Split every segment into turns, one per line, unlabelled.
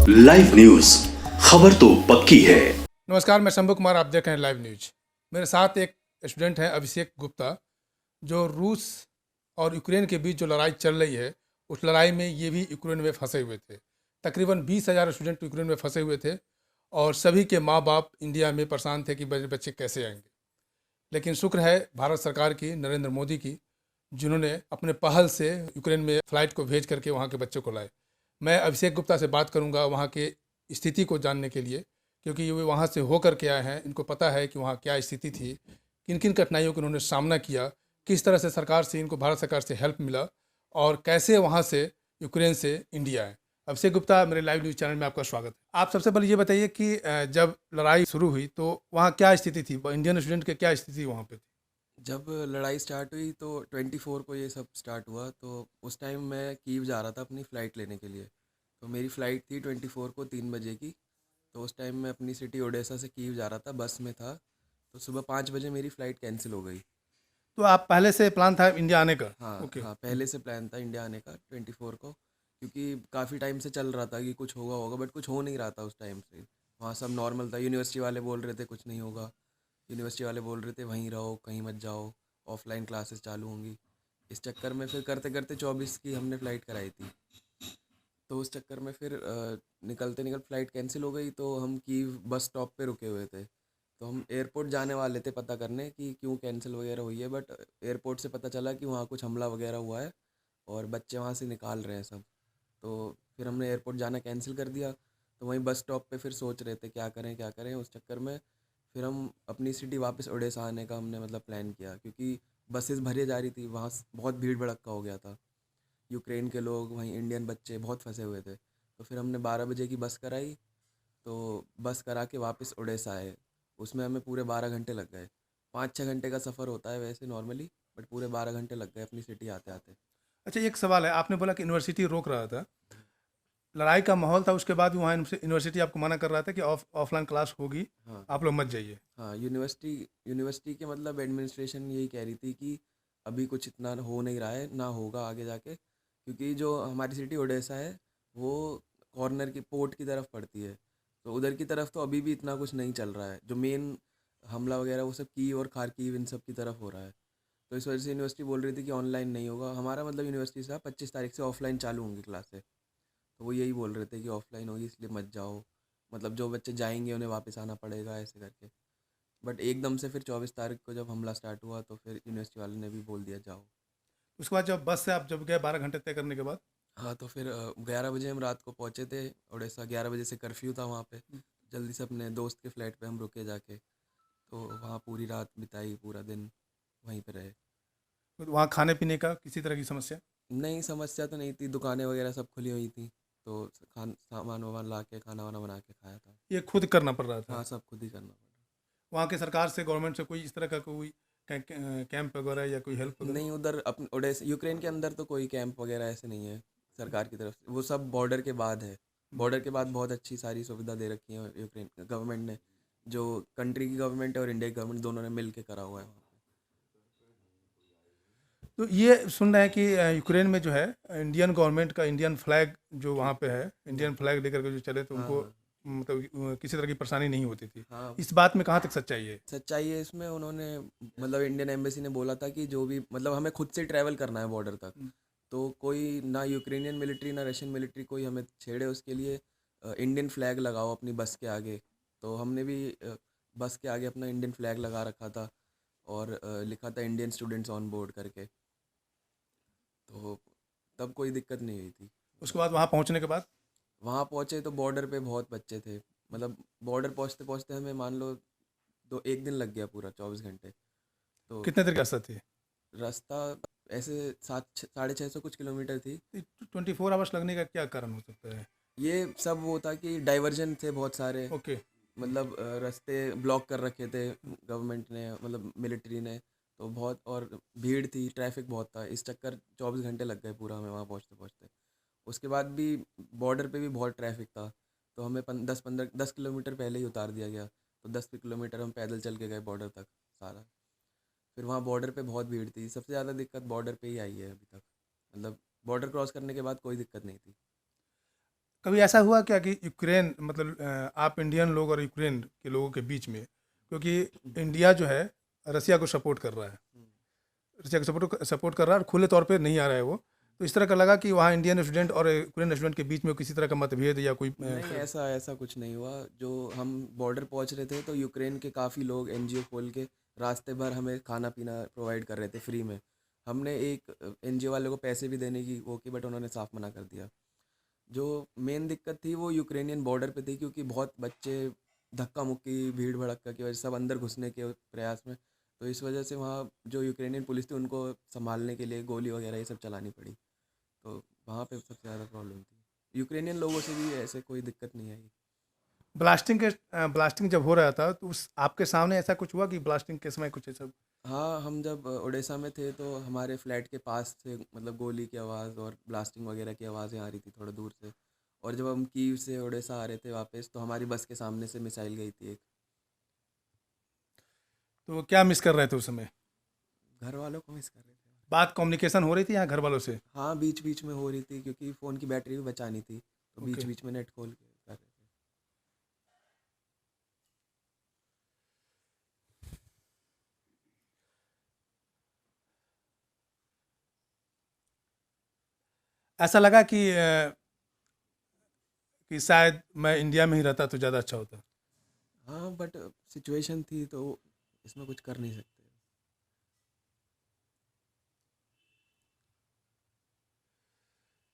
Live news, खबर तो पक्की है।
नमस्कार, मैं शंभू कुमार, आप देख रहे हैं लाइव न्यूज। मेरे साथ एक स्टूडेंट हैं अभिषेक गुप्ता, जो रूस और यूक्रेन के बीच जो लड़ाई चल रही है, उस लड़ाई में ये भी यूक्रेन में फंसे हुए थे। तकरीबन 20,000 स्टूडेंट यूक्रेन में फंसे हुए थे और सभी के माँ बाप इंडिया में परेशान थे कि बच्चे कैसे आएंगे। लेकिन शुक्र है भारत सरकार की, नरेंद्र मोदी की, जिन्होंने अपने पहल से यूक्रेन में फ़्लाइट को भेज करके वहाँ के बच्चों को लाए। मैं अभिषेक गुप्ता से बात करूँगा वहाँ के स्थिति को जानने के लिए, क्योंकि वे वहाँ से होकर के आए हैं। इनको पता है कि वहाँ क्या स्थिति थी, किन किन कठिनाइयों का उन्होंने सामना किया, किस तरह से सरकार से, इनको भारत सरकार से हेल्प मिला और कैसे वहाँ से यूक्रेन से इंडिया आए। अभिषेक गुप्ता, मेरे लाइव न्यूज़ चैनल में आपका स्वागत है। आप सबसे पहले ये बताइए कि जब लड़ाई शुरू हुई तो वहाँ क्या स्थिति थी, इंडियन स्टूडेंट की क्या स्थिति वहाँ पे थी?
जब लड़ाई स्टार्ट हुई तो 24 को ये सब स्टार्ट हुआ, तो उस टाइम मैं कीव जा रहा था अपनी फ़्लाइट लेने के लिए। तो मेरी फ़्लाइट थी 24 को 3 बजे की। तो उस टाइम मैं अपनी सिटी ओडेसा से कीव जा रहा था, बस में था। तो सुबह 5 बजे मेरी फ़्लाइट कैंसिल हो गई।
तो आप पहले से प्लान था इंडिया आने का?
हाँ
ओके।
हाँ, पहले से प्लान था इंडिया आने का 24 को, क्योंकि काफ़ी टाइम से चल रहा था कि कुछ होगा होगा, बट कुछ हो नहीं रहा था उस टाइम से। वहाँ सब नॉर्मल था। यूनिवर्सिटी वाले बोल रहे थे कुछ नहीं होगा, यूनिवर्सिटी वाले बोल रहे थे वहीं रहो, कहीं मत जाओ, ऑफलाइन क्लासेस चालू होंगी। इस चक्कर में फिर करते करते 24 की हमने फ़्लाइट कराई थी। तो उस चक्कर में फिर निकलते निकल फ़्लाइट कैंसिल हो गई, तो हम कीव बस स्टॉप पे रुके हुए थे। तो हम एयरपोर्ट जाने वाले थे पता करने कि क्यों कैंसिल वगैरह हुई है, बट एयरपोर्ट से पता चला कि वहाँ कुछ हमला वगैरह हुआ है और बच्चे वहाँ से निकाल रहे हैं सब। तो फिर हमने एयरपोर्ट जाना कैंसिल कर दिया। तो वहीं बस स्टॉप पे फिर सोच रहे थे क्या करें। उस चक्कर में फिर हम अपनी सिटी वापस ओडेसा आने का हमने मतलब प्लान किया, क्योंकि बसेस भरी जा रही थी, वहाँ बहुत भीड़ भड़क्का हो गया था। यूक्रेन के लोग, वहीं इंडियन बच्चे बहुत फंसे हुए थे। तो फिर हमने 12 बजे की बस कराई। तो बस करा के वापस ओडेसा आए। उसमें हमें पूरे 12 घंटे लग गए। 5-6 घंटे का सफ़र होता है वैसे नॉर्मली, बट पूरे 12 घंटे लग गए अपनी सिटी आते आते।
अच्छा, एक सवाल है, आपने बोला कि यूनिवर्सिटी रोक रहा था, लड़ाई का माहौल था, उसके बाद भी वहाँ यूनिवर्सिटी आपको मना कर रहा था कि ऑफलाइन क्लास होगी,
हाँ
आप लोग मत जाइए।
हाँ, यूनिवर्सिटी यूनिवर्सिटी के मतलब एडमिनिस्ट्रेशन यही कह रही थी कि अभी कुछ इतना हो नहीं रहा है, ना होगा आगे जाके, क्योंकि जो हमारी सिटी ओडेसा है वो कॉर्नर की पोर्ट की तरफ पड़ती है। तो उधर की तरफ तो अभी भी इतना कुछ नहीं चल रहा है। जो मेन हमला वगैरह वो सब कीव और खारकीव इन सब की तरफ हो रहा है। तो इस वजह से यूनिवर्सिटी बोल रही थी कि ऑनलाइन नहीं होगा हमारा, मतलब यूनिवर्सिटी से 25 तारीख से ऑफलाइन चालू होंगी क्लासेस। तो वो यही बोल रहे थे कि ऑफलाइन होगी इसलिए मत जाओ, मतलब जो बच्चे जाएंगे उन्हें वापस आना पड़ेगा ऐसे करके। बट एकदम से फिर 24 तारीख को जब हमला स्टार्ट हुआ तो फिर यूनिवर्सिटी वाले ने भी बोल दिया जाओ।
उसके बाद जब बस से आप जब गए 12 घंटे तय करने के बाद?
हाँ, तो फिर 11 बजे हम रात को पहुँचे थे उड़ीसा। 11 बजे से कर्फ्यू था वहाँ पे। जल्दी से अपने दोस्त के फ्लैट पे हम रुके जाके। तो वहाँ पूरी रात बिताई, पूरा दिन वहीं पे रहे।
तो वहाँ खाने पीने का किसी तरह की समस्या?
नहीं, समस्या तो नहीं थी, दुकानें वगैरह सब खुली हुई थी। तो सामान वामान ला के खाना वाना बना के खाया था।
ये खुद करना पड़ रहा था?
हाँ, सब खुद ही करना पड़ा।
वहाँ की सरकार से, गवर्नमेंट से कोई इस तरह का कोई कैंप वगैरह या कोई हेल्प वगैरह?
नहीं, उधर अपन ओडेसा यूक्रेन के अंदर तो कोई कैंप वगैरह ऐसे नहीं है सरकार की तरफ से। वो सब बॉर्डर के बाद है। बॉर्डर के बाद बहुत अच्छी सारी सुविधा दे रखी है यूक्रेन गवर्नमेंट ने। जो कंट्री की गवर्नमेंट है और इंडिया की गवर्नमेंट दोनों ने मिल के करा हुआ है वहाँ
तो ये सुन रहे हैं कि यूक्रेन में जो है, इंडियन गवर्नमेंट का इंडियन फ्लैग जो वहाँ पे है,
पे।
इंडियन फ्लैग लेकर के जो चले, तो
हाँ
उनको
हाँ
मतलब किसी तरह की परेशानी नहीं होती थी।
हाँ,
इस बात में कहाँ तक सच्चाई है?
सच्चाई है इसमें। उन्होंने मतलब इंडियन एम्बेसी ने बोला था कि जो भी मतलब हमें खुद से ट्रैवल करना है बॉर्डर तक। तो कोई ना यूक्रेनियन मिलिट्री ना रशियन मिलिट्री कोई हमें छेड़े उसके लिए इंडियन फ्लैग लगाओ अपनी बस के आगे। तो हमने भी बस के आगे अपना इंडियन फ्लैग लगा रखा था और लिखा था इंडियन स्टूडेंट्स ऑन बोर्ड करके। तो तब कोई दिक्कत नहीं हुई थी।
उसके बाद वहाँ पहुँचने के बाद?
वहाँ पहुँचे तो बॉर्डर पे बहुत बच्चे थे। मतलब बॉर्डर पहुँचते पहुँचते हमें मान लो दो एक दिन लग गया, पूरा 24 घंटे। तो
कितने देर की रास्ता थी?
रास्ता ऐसे 650 कुछ किलोमीटर थी।
24 आवर्स लगने का क्या कारण हो सकता है?
ये सब वो था कि डाइवर्जन थे बहुत सारे।
ओके।
मतलब रास्ते ब्लॉक कर रखे थे गवर्नमेंट ने, मतलब मिलिट्री ने। तो बहुत और भीड़ थी, ट्रैफिक बहुत था, इस चक्कर 24 घंटे लग गए पूरा हमें वहाँ पहुँचते पहुँचते। उसके बाद भी बॉर्डर पे भी बहुत ट्रैफिक था। तो हमें 10 किलोमीटर पहले ही उतार दिया गया। तो 10 किलोमीटर हम पैदल चल के गए बॉर्डर तक सारा। फिर वहाँ बॉर्डर पे बहुत भीड़ थी। सबसे ज़्यादा दिक्कत बॉर्डर पे ही आई है अभी तक। मतलब बॉर्डर क्रॉस करने के बाद कोई दिक्कत नहीं थी।
कभी ऐसा हुआ क्या कि यूक्रेन मतलब आप इंडियन लोग और यूक्रेन के लोगों के बीच में, क्योंकि इंडिया जो है रसिया को सपोर्ट कर रहा है, रसिया को सपोर्ट कर रहा है और खुले तौर पे नहीं आ रहा है वो, तो इस तरह का लगा कि वहाँ इंडियन स्टूडेंट और यूक्रेन स्टूडेंट के बीच में किसी तरह का मतभेद या कोई
नहीं, ऐसा ऐसा कुछ नहीं हुआ। जो हम बॉर्डर पहुंच रहे थे तो यूक्रेन के काफ़ी लोग एनजीओ खोल के रास्ते भर हमें खाना पीना प्रोवाइड कर रहे थे फ्री में। हमने एक एनजीओ वाले को पैसे भी देने की वो की, बट उन्होंने साफ मना कर दिया। जो मेन दिक्कत थी वो यूक्रेनियन बॉर्डर पे थी, क्योंकि बहुत बच्चे धक्का मुक्की भीड़ भड़क्का की वजह से सब अंदर घुसने के प्रयास में, तो इस वजह से वहाँ जो यूक्रेनियन पुलिस थी उनको संभालने के लिए गोली वगैरह ये सब चलानी पड़ी। तो वहाँ पे सबसे ज़्यादा प्रॉब्लम थी। यूक्रेनियन लोगों से भी ऐसे कोई दिक्कत नहीं आई।
ब्लास्टिंग जब हो रहा था तो उस आपके सामने ऐसा कुछ हुआ कि ब्लास्टिंग के समय कुछ ऐसा?
हाँ, हम जब उड़ीसा में थे तो हमारे फ्लैट के पास से मतलब गोली की आवाज़ और ब्लास्टिंग वगैरह की आवाज़ें आ रही थी थोड़ा दूर से। और जब हम कीव से उड़ीसा आ रहे थे वापस, तो हमारी बस के सामने से मिसाइल गई थी एक।
तो क्या मिस कर रहे थे उस समय?
घर वालों को मिस कर रहे थे।
बात कम्युनिकेशन हो रही थी यहाँ घर वालों से?
हाँ, बीच बीच में हो रही थी, क्योंकि फ़ोन की बैटरी भी बचानी थी, तो बीच
ओके।
बीच में नेट खोल के कर रहे थे।
ऐसा लगा कि शायद मैं इंडिया में ही रहता तो ज़्यादा अच्छा होता।
हाँ, बट सिचुएशन थी तो इसमें कुछ कर नहीं सकते।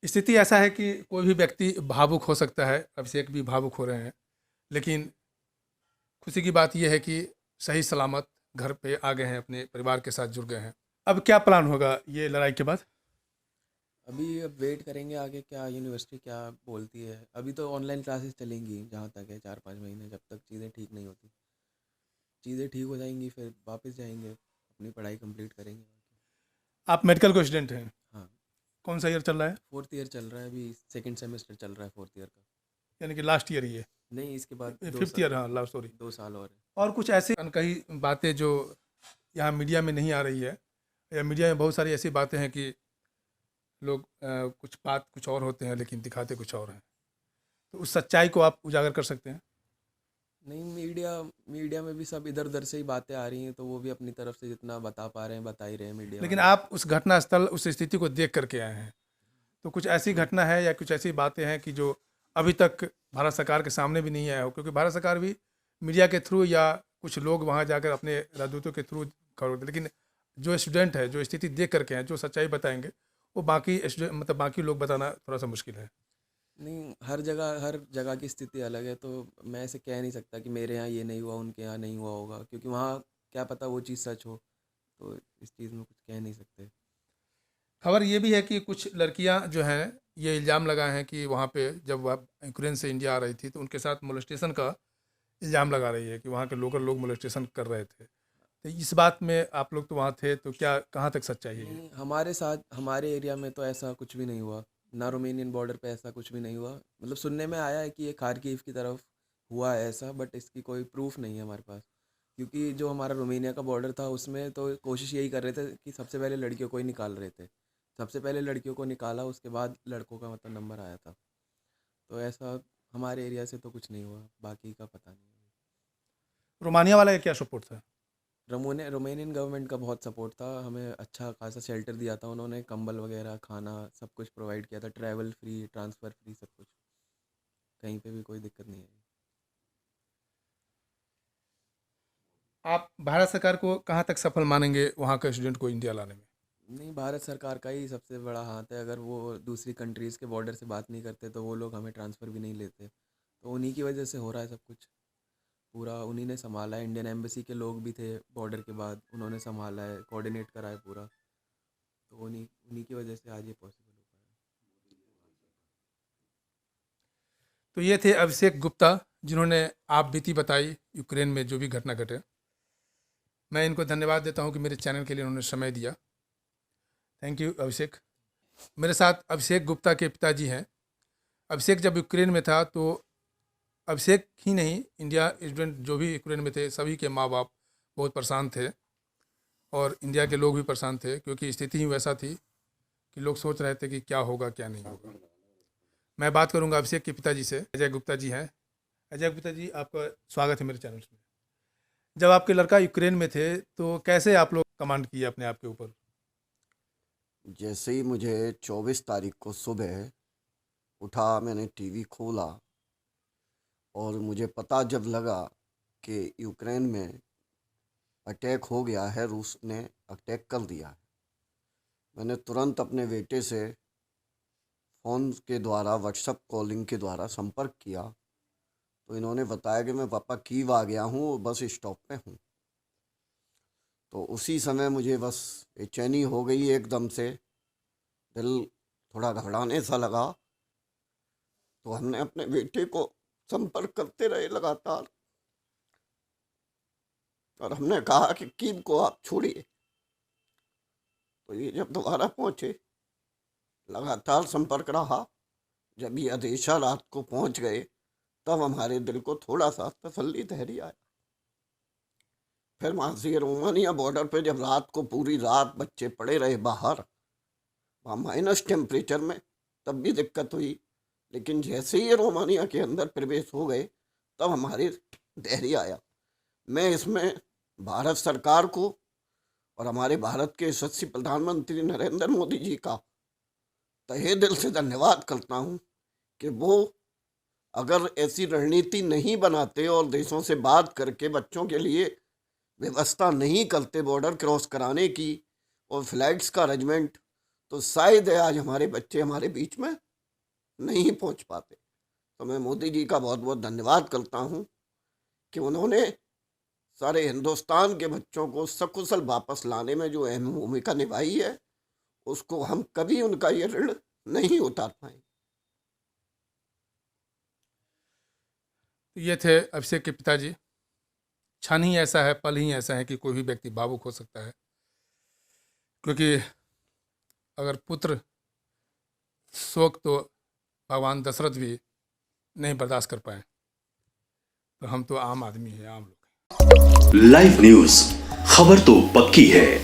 स्थिति ऐसा है कि कोई भी व्यक्ति भावुक हो सकता है, अभिषेक भी भावुक हो रहे हैं, लेकिन खुशी की बात यह है कि सही सलामत घर पे आ गए हैं, अपने परिवार के साथ जुड़ गए हैं। अब क्या प्लान होगा ये लड़ाई के बाद?
अभी अब वेट करेंगे आगे क्या यूनिवर्सिटी क्या बोलती है। अभी तो ऑनलाइन क्लासेस चलेंगी जहाँ तक है, 4-5 महीने, जब तक चीज़ें ठीक नहीं होती। चीज़ें ठीक हो जाएंगी फिर वापस जाएंगे, अपनी पढ़ाई कंप्लीट करेंगे।
आप मेडिकल को स्टूडेंट हैं?
हाँ,
कौन सा ईयर चल रहा है?
4th ईयर चल रहा है, अभी 2nd सेमेस्टर चल रहा है 4th ईयर का।
यानी कि लास्ट ईयर ही है?
नहीं, इसके बाद
5th ईयर, हाँ लास्ट, सॉरी।
2 साल और है।
और कुछ ऐसे अनकही बातें जो यहाँ मीडिया में नहीं आ रही है, या मीडिया में बहुत सारी ऐसी बातें हैं कि लोग कुछ बात कुछ और होते हैं लेकिन दिखाते कुछ और हैं, तो उस सच्चाई को आप उजागर कर सकते हैं?
नहीं, मीडिया मीडिया में भी सब इधर उधर से ही बातें आ रही हैं, तो वो भी अपनी तरफ से जितना बता पा रहे हैं बता ही रहे हैं मीडिया
लेकिन
वाले।
आप उस घटना स्थल, उस स्थिति को देख करके आए हैं, तो कुछ ऐसी घटना है या कुछ ऐसी बातें हैं कि जो अभी तक भारत सरकार के सामने भी नहीं आया हो? क्योंकि भारत सरकार भी मीडिया के थ्रू या कुछ लोग वहाँ जाकर अपने राजदूतों के थ्रू खबर होते, लेकिन जो स्टूडेंट है, जो स्थिति देख करके हैं, जो सच्चाई बताएंगे, वो बाकी स्टूडेंट मतलब बाकी लोग बताना थोड़ा सा मुश्किल है।
नहीं, हर जगह की स्थिति अलग है, तो मैं ऐसे कह नहीं सकता कि मेरे यहाँ ये नहीं हुआ उनके यहाँ नहीं हुआ होगा, क्योंकि वहाँ क्या पता वो चीज़ सच हो। तो इस चीज़ में कुछ कह नहीं सकते।
खबर ये भी है कि कुछ लड़कियां जो हैं ये इल्ज़ाम लगाए हैं कि वहाँ पे जब वह यूक्रेन से इंडिया आ रही थी तो उनके साथ मोलेस्टेशन का इल्ज़ाम लगा रही है कि वहाँ के लोकल लोग मोलेस्टेशन कर रहे थे। तो इस बात में आप लोग तो वहाँ थे, तो क्या कहाँ तक सच्चाई है ये?
नहीं, हमारे साथ हमारे एरिया में तो ऐसा कुछ भी नहीं हुआ, ना रोमेनियन बॉर्डर पे ऐसा कुछ भी नहीं हुआ। मतलब सुनने में आया है कि ये खारकीव की तरफ हुआ है ऐसा, बट इसकी कोई प्रूफ नहीं है हमारे पास। क्योंकि जो हमारा रोमेनिया का बॉर्डर था उसमें तो कोशिश यही कर रहे थे कि सबसे पहले लड़कियों को ही निकाल रहे थे। सबसे पहले लड़कियों को निकाला, उसके बाद लड़कों का मतलब नंबर आया था। तो ऐसा हमारे एरिया से तो कुछ नहीं हुआ, बाकी का पता नहीं।
रोमानिया वाला का क्या सपोर्ट था?
रोमेनियन गवर्नमेंट का बहुत सपोर्ट था, हमें अच्छा खासा शेल्टर दिया था उन्होंने, कंबल वगैरह, खाना सब कुछ प्रोवाइड किया था, ट्रैवल फ्री, ट्रांसफ़र फ्री, सब कुछ। कहीं पे भी कोई दिक्कत नहीं आई।
आप भारत सरकार को कहाँ तक सफल मानेंगे वहाँ के स्टूडेंट को इंडिया लाने में?
नहीं, भारत सरकार का ही सबसे बड़ा हाथ है। अगर वो दूसरी कंट्रीज़ के बॉर्डर से बात नहीं करते तो वो लोग हमें ट्रांसफ़र भी नहीं लेते। तो उन्हीं की वजह से हो रहा है सब कुछ। पूरा उन्हीं ने संभाला है। इंडियन एम्बेसी के लोग भी थे बॉर्डर के बाद, उन्होंने संभाला है, कोऑर्डिनेट करा है पूरा। तो उन्हीं उन्हीं की वजह से आज ये पॉसिबल हो पाया।
तो ये थे अभिषेक गुप्ता, जिन्होंने आप बीती बताई यूक्रेन में जो भी घटना घटे। मैं इनको धन्यवाद देता हूँ कि मेरे चैनल के लिए उन्होंने समय दिया। थैंक यू अभिषेक। मेरे साथ अभिषेक गुप्ता के पिताजी हैं। अभिषेक जब यूक्रेन में था तो अभिषेक ही नहीं, इंडिया स्टूडेंट जो भी यूक्रेन में थे सभी के माँ बाप बहुत परेशान थे और इंडिया के लोग भी परेशान थे, क्योंकि स्थिति ही वैसा थी कि लोग सोच रहे थे कि क्या होगा क्या नहीं होगा। मैं बात करूंगा अभिषेक के पिताजी से, अजय गुप्ता जी हैं। अजय गुप्ता जी, आपका स्वागत है मेरे चैनल में। जब आपके लड़का यूक्रेन में थे तो कैसे आप लोग कमांड किए अपने आप के ऊपर?
जैसे ही मुझे 24 तारीख को सुबह उठा, मैंने टीवी खोला और मुझे पता जब लगा कि यूक्रेन में अटैक हो गया है, रूस ने अटैक कर दिया है, मैंने तुरंत अपने बेटे से फ़ोन के द्वारा, व्हाट्सएप कॉलिंग के द्वारा संपर्क किया। तो इन्होंने बताया कि मैं पापा कीव आ गया हूँ, बस स्टॉप पे हूँ। तो उसी समय मुझे बस बेचैनी हो गई, एकदम से दिल थोड़ा घबराने सा लगा। तो हमने अपने बेटे को संपर्क करते रहे लगातार और हमने कहा कि कीव को आप छोड़िए। तो ये जब दोबारा पहुँचे, लगातार संपर्क रहा। जब ये अदेशा रात को पहुँच गए तब हमारे दिल को थोड़ा सा तसल्ली ठहरी आया। फिर वहाँ से रोमानिया बॉर्डर पे जब रात को पूरी रात बच्चे पड़े रहे बाहर, वहाँ माइनस टेम्परेचर में, तब भी दिक्कत हुई। लेकिन जैसे ही ये रोमानिया के अंदर प्रवेश हो गए तब हमारे धैर्य आया। मैं इसमें भारत सरकार को और हमारे भारत के यशस्वी प्रधानमंत्री नरेंद्र मोदी जी का तहे दिल से धन्यवाद करता हूँ कि वो अगर ऐसी रणनीति नहीं बनाते और देशों से बात करके बच्चों के लिए व्यवस्था नहीं करते बॉर्डर क्रॉस कराने की और फ्लैग्स का अरेंजमेंट, तो शायद आज हमारे बच्चे हमारे बीच में नहीं पहुंच पाते। तो मैं मोदी जी का बहुत बहुत धन्यवाद करता हूं कि उन्होंने सारे हिंदुस्तान के बच्चों को सकुशल वापस लाने में जो अहम भूमिका निभाई है, उसको हम कभी उनका ये ऋण नहीं उतार पाए।
तो ये थे अभिषेक के पिताजी। क्षण ही ऐसा है, पल ही ऐसा है कि कोई भी व्यक्ति भावुक हो सकता है, क्योंकि अगर पुत्र शोक तो भगवान दशरथ भी नहीं बर्दाश्त कर पाए, तो हम तो आम आदमी हैं, आम लोग हैं।
लाइव न्यूज, खबर तो पक्की है।